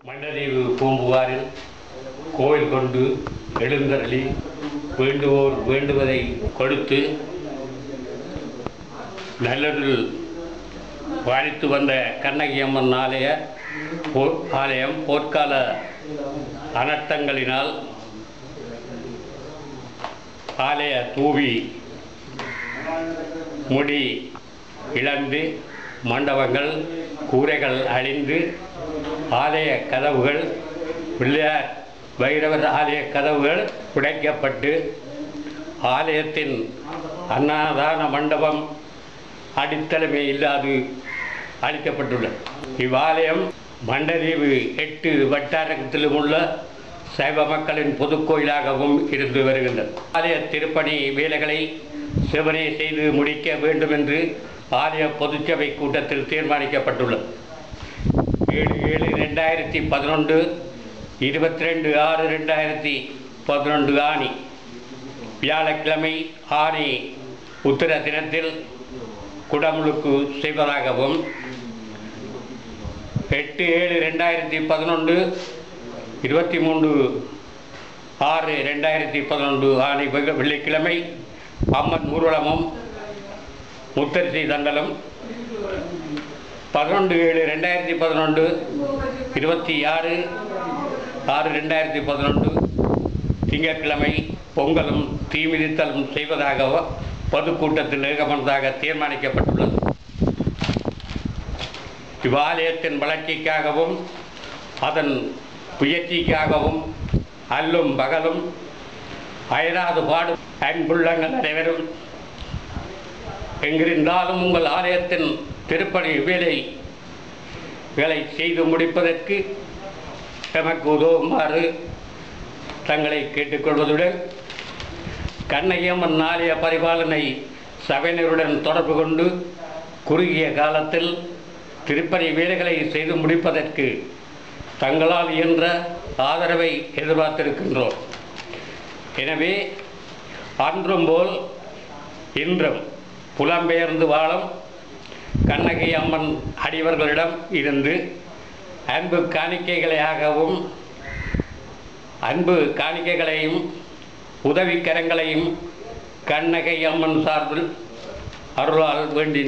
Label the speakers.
Speaker 1: மண்டதீவு பூம்புகாரில் கோயில் கொண்டு எழுந்தருளி வேண்டுவோர் வேண்டுவதை கொடுத்து நல்லூரில் பாலித்து வந்த கண்ணகியம்மன் ஆலயம் போர்க்கால அனர்த்தங்களினால் ஆலய தூவி முடி இழந்து மண்டபங்கள் கூரைகள் அழிந்து ஆலய கதவுகள் பிள்ளையார் பைரவர் ஆலய கதவுகள் உடைக்கப்பட்டு ஆலயத்தின் அன்னதான மண்டபம் அடித்தளமே இல்லாது அளிக்கப்பட்டுள்ளது. இவ்வாலயம் மண்டதீவு 8 வட்டாரத்திலும் உள்ள சைவ மக்களின் பொதுக்கோயிலாகவும் இருந்து வருகின்றது. ஆலய திருப்பணி வேலைகளை செவனே செய்து முடிக்க வேண்டும் என்று ஆலய பொதுச்சபை கூட்டத்தில் தீர்மானிக்கப்பட்டுள்ளது. 7/7/2011 22/6/2011 ஆணி வியாழக்கிழமை ஆணி உத்திர தினத்தில் குடமுழுக்கு செய்வதாகவும் 8/7/2011 23/6/2011 ஆணி வெள்ளிக்கிழமை அம்மன் ஊர்வலமும் முத்தரிசி தண்டலும் 11/7/2011 26/6/2011 திங்கட்கிழமை பொங்கலும் தீமிதித்தலும் செய்வதாக பொதுக்கூட்டத்தில் ஏகமனதாக தீர்மானிக்கப்பட்டுள்ளது. இவ்வாலயத்தின் வளர்ச்சிக்காகவும் அதன் முயற்சிக்காகவும் அல்லும் பகலும் அயராது பாடும் அன்புள்ளங்கள் அனைவரும் எங்கிருந்தாலும் உங்கள் ஆலயத்தின் திருப்பணி வேலை செய்து முடிப்பதற்கு எமக்கு உதவுமாறு தங்களை கேட்டுக்கொள்வதுடன் கண்ணகியம்மன் ஆலய பரிபாலனை சபையினருடன் தொடர்பு கொண்டு குறுகிய காலத்தில் திருப்பணி வேலைகளை செய்து முடிப்பதற்கு தங்களால் இயன்ற ஆதரவை எதிர்பார்த்திருக்கின்றோம். எனவே அன்றும் போல் இன்றும் புலம்பெயர்ந்து வாழும் கண்ணகி அம்மன் அடிவர்களிடம் இருந்து அன்பு காணிக்கைகளையும் உதவிக்கரங்களையும் கண்ணகி அம்மன் சார்பில் அருளால் வேண்டி